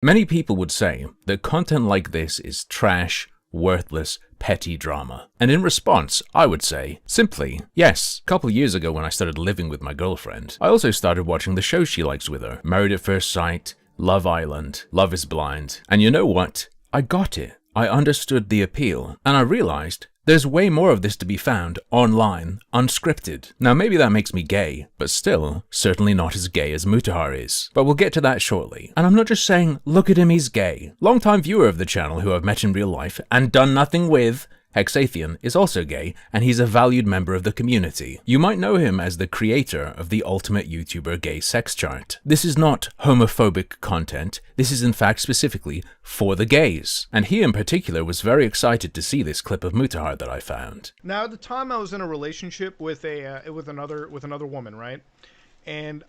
Many people would say that content like this is trash, worthless, petty drama. And in response, I would say, simply, yes. A couple years ago when I started living with my girlfriend, I also started watching the shows she likes with her. Married at First Sight, Love Island, Love is Blind. And you know what? I got it. I understood the appeal. And I realized there's way more of this to be found online, unscripted. Now maybe that makes me gay, but still, certainly not as gay as Mutahar is. But we'll get to that shortly. And I'm not just saying, look at him, he's gay. Longtime viewer of the channel who I've met in real life and done nothing with, Hexathian, is also gay, and he's a valued member of the community. You might know him as the creator of the ultimate YouTuber gay sex chart. This is not homophobic content, this is in fact specifically for the gays. And he in particular was very excited to see this clip of Mutahar that I found. Now at the time I was in a relationship with another woman, right? And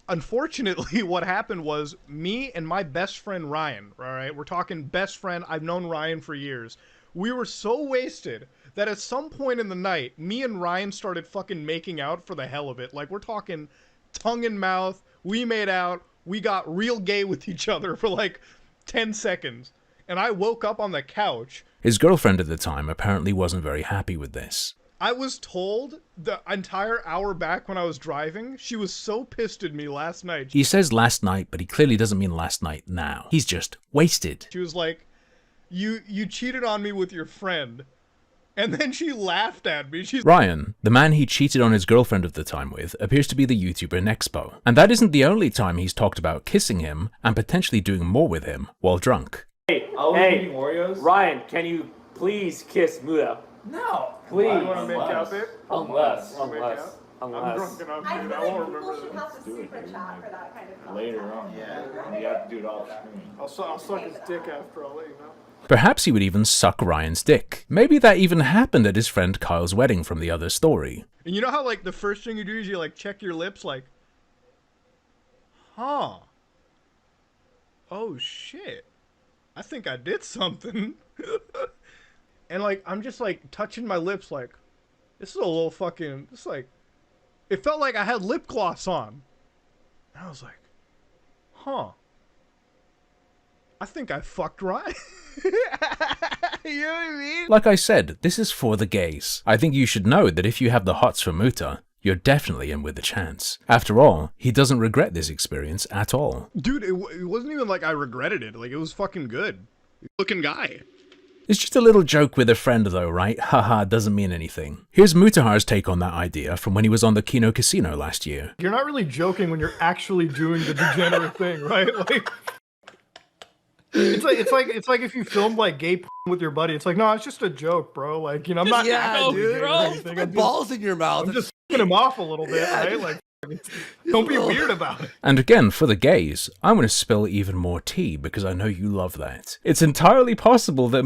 unfortunately, what happened was me and my best friend Ryan, all right? We're talking best friend, I've known Ryan for years. We were so wasted that at some point in the night, me and Ryan started fucking making out for the hell of it. Like, we're talking tongue in mouth, we made out, we got real gay with each other for like 10 seconds. And I woke up on the couch. His girlfriend at the time apparently wasn't very happy with this. I was told the entire hour back when I was driving, she was so pissed at me last night. He says last night, but he clearly doesn't mean last night now. He's just wasted. She was like, You cheated on me with your friend. And then she laughed at me. Ryan, the man he cheated on his girlfriend at the time with, appears to be the YouTuber Nexpo. And that isn't the only time he's talked about kissing him and potentially doing more with him while drunk. Hey, Ryan, can you please kiss Muda? No. Please. You want to make out there? Unless. I'm drunk enough, I dude. feel I won't like remember people should have to secret chat for that kind of Later on. Yeah. You have to do it off screen. I'll suck his dick after, I'll let you know. Perhaps he would even suck Ryan's dick. Maybe that even happened at his friend Kyle's wedding from the other story. And you know how, like, the first thing you do is you, like, check your lips, like, huh. Oh, shit. I think I did something. And, like, I'm just, like, touching my lips, like, this is a little fucking, it's like, it felt like I had lip gloss on. And I was like, huh. I think I fucked Ryan. You know what I mean? Like I said, this is for the gays. I think you should know that if you have the hots for Muta, you're definitely in with a chance. After all, he doesn't regret this experience at all. Dude, it wasn't even like I regretted it. Like, it was fucking good. Looking guy. It's just a little joke with a friend though, right? Haha, doesn't mean anything. Here's Mutahar's take on that idea from when he was on the Kino Casino last year. You're not really joking when you're actually doing the degenerate thing, right? Like, it's like if you filmed like gay with your buddy. It's like, no, it's just a joke, bro. Like, you know, I'm not dude, bro. Put my balls in your mouth. I'm just f***ing him off a little bit, right? Like, don't be weird about it. And again, for the gays, I'm going to spill even more tea because I know you love that. It's entirely possible that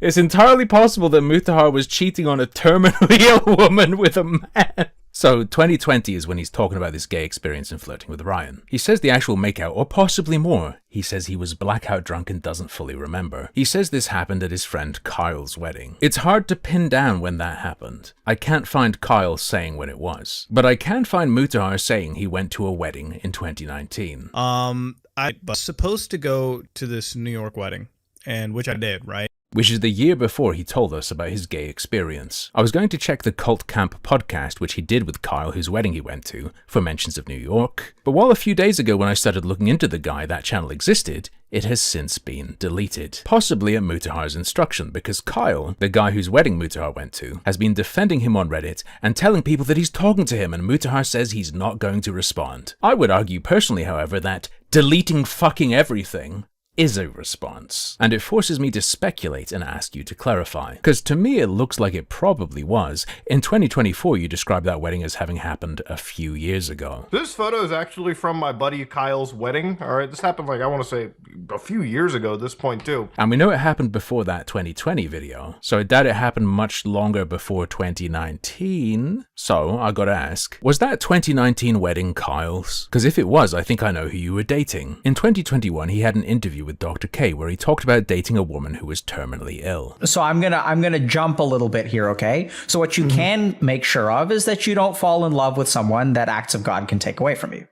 Mutahar was cheating on a terminally ill woman with a man. So 2020 is when he's talking about this gay experience and flirting with Ryan. He says the actual makeout, or possibly more. He says he was blackout drunk and doesn't fully remember. He says this happened at his friend Kyle's wedding. It's hard to pin down when that happened. I can't find Kyle saying when it was, but I can find Mutahar saying he went to a wedding in 2019. I was supposed to go to this New York wedding, and which I did, right? Which is the year before he told us about his gay experience. I was going to check the Cult Camp podcast, which he did with Kyle, whose wedding he went to, for mentions of New York. But while a few days ago when I started looking into the guy, that channel existed, it has since been deleted. Possibly at Mutahar's instruction, because Kyle, the guy whose wedding Mutahar went to, has been defending him on Reddit and telling people that he's talking to him, and Mutahar says he's not going to respond. I would argue personally, however, that deleting fucking everything is a response, and it forces me to speculate and ask you to clarify, because to me it looks like it probably was. In 2024 you described that wedding as having happened a few years ago. This photo is actually from my buddy Kyle's wedding. Alright, this happened like, I want to say, a few years ago at this point too. And we know it happened before that 2020 video, so I doubt it happened much longer before 2019. So I gotta ask, was that 2019 wedding Kyle's? Because if it was, I think I know who you were dating. In 2021 he had an interview with Dr. K where he talked about dating a woman who was terminally ill. So I'm gonna jump a little bit here, okay? So what you can make sure of is that you don't fall in love with someone that acts of God can take away from you.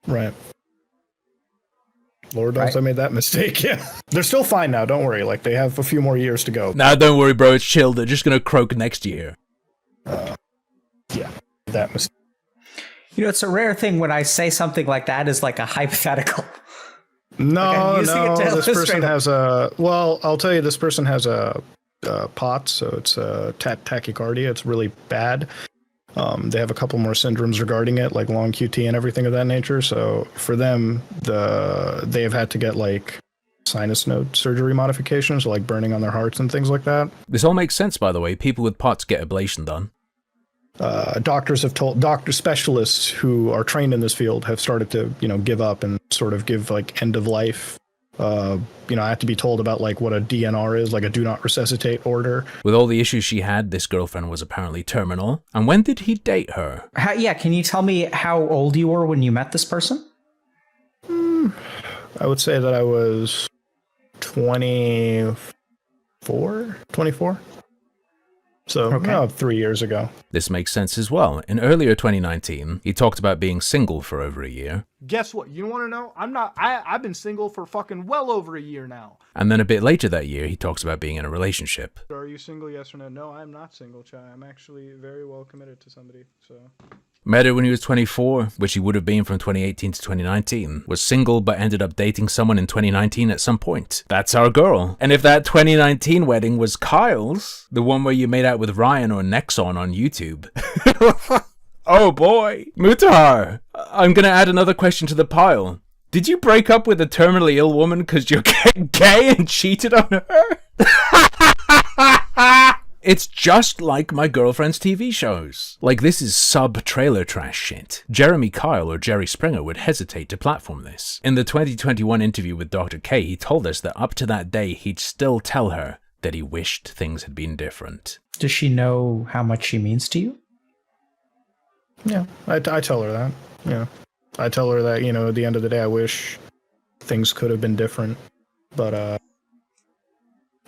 Right. Lord knows I made that mistake. Yeah, they're still fine now. Don't worry. Like they have a few more years to go. Nah, don't worry, bro. It's chill. They're just gonna croak next year. Yeah, that mistake. You know, it's a rare thing when I say something like that is like a hypothetical. No, using it to this person illustrate it. has a. Well, I'll tell you, this person has a POTS, so it's a tachycardia. It's really bad. They have a couple more syndromes regarding it, like long QT and everything of that nature. So for them, they have had to get like sinus node surgery modifications, like burning on their hearts and things like that. This all makes sense, by the way. People with POTS get ablation done. Doctors have told specialists who are trained in this field have started to, give up and sort of give like end of life. I have to be told about like what a DNR is, like a do not resuscitate order. With all the issues she had, this girlfriend was apparently terminal. And when did he date her? Can you tell me how old you were when you met this person? I would say that I was 24. So 3 years ago. This makes sense as well. In earlier 2019, he talked about being single for over a year. Guess what? You want to know? I've been single for fucking well over a year now. And then a bit later that year, he talks about being in a relationship. Are you single, yes or no? No, I'm not single, Chai. I'm actually very well committed to somebody, so... Met her when he was 24, which he would have been from 2018 to 2019. Was single but ended up dating someone in 2019 at some point. That's our girl. And if that 2019 wedding was Kyle's, the one where you made out with Ryan or Nexon on YouTube. Oh boy. Mutahar, I'm gonna add another question to the pile. Did you break up with a terminally ill woman because you're gay and cheated on her? It's just like my girlfriend's TV shows. Like, this is sub-trailer trash shit. Jeremy Kyle or Jerry Springer would hesitate to platform this. In the 2021 interview with Dr. K, he told us that up to that day, he'd still tell her that he wished things had been different. Does she know how much she means to you? Yeah, I tell her that. Yeah. I tell her that, at the end of the day, I wish things could have been different. But,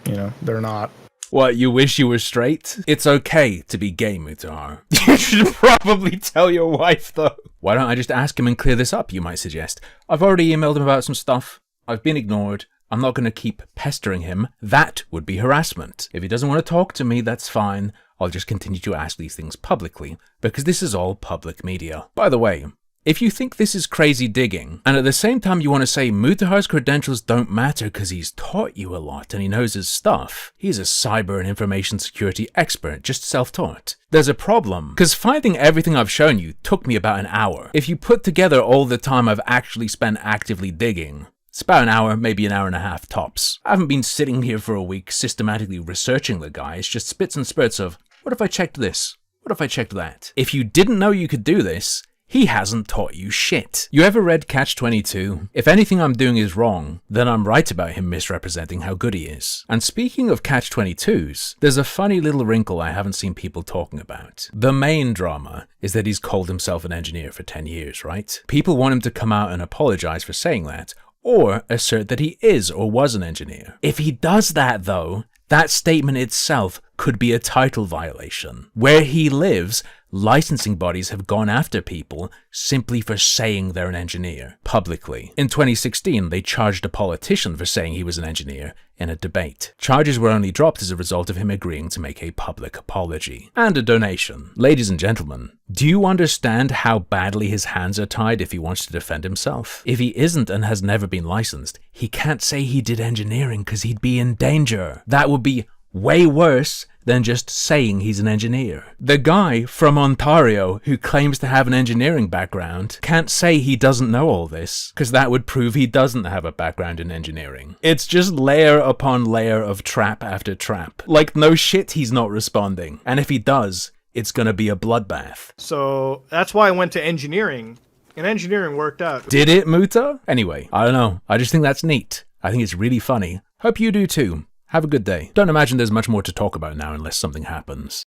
they're not. What, you wish you were straight? It's okay to be gay, Mutahar. You should probably tell your wife, though. Why don't I just ask him and clear this up, you might suggest. I've already emailed him about some stuff. I've been ignored. I'm not going to keep pestering him. That would be harassment. If he doesn't want to talk to me, that's fine. I'll just continue to ask these things publicly, because this is all public media. By the way, if you think this is crazy digging, and at the same time you want to say Mutahar's credentials don't matter because he's taught you a lot and he knows his stuff, he's a cyber and information security expert, just self-taught. There's a problem, because finding everything I've shown you took me about an hour. If you put together all the time I've actually spent actively digging, it's about an hour, maybe an hour and a half tops. I haven't been sitting here for a week systematically researching the guy, it's just spits and spurts of, what if I checked this? What if I checked that? If you didn't know you could do this, he hasn't taught you shit. You ever read Catch-22? If anything I'm doing is wrong, then I'm right about him misrepresenting how good he is. And speaking of Catch-22s, there's a funny little wrinkle I haven't seen people talking about. The main drama is that he's called himself an engineer for 10 years, right? People want him to come out and apologize for saying that, or assert that he is or was an engineer. If he does that though, that statement itself could be a title violation. Where he lives, licensing bodies have gone after people simply for saying they're an engineer, publicly. In 2016, they charged a politician for saying he was an engineer in a debate. Charges were only dropped as a result of him agreeing to make a public apology. And a donation. Ladies and gentlemen, do you understand how badly his hands are tied if he wants to defend himself? If he isn't and has never been licensed, he can't say he did engineering because he'd be in danger. That would be way worse than just saying he's an engineer. The guy from Ontario who claims to have an engineering background can't say he doesn't know all this, because that would prove he doesn't have a background in engineering. It's just layer upon layer of trap after trap. Like, no shit he's not responding. And if he does, it's gonna be a bloodbath. So that's why I went to engineering, and engineering worked out. Did it, Muta? Anyway, I don't know. I just think that's neat. I think it's really funny. Hope you do too. Have a good day. Don't imagine there's much more to talk about now unless something happens.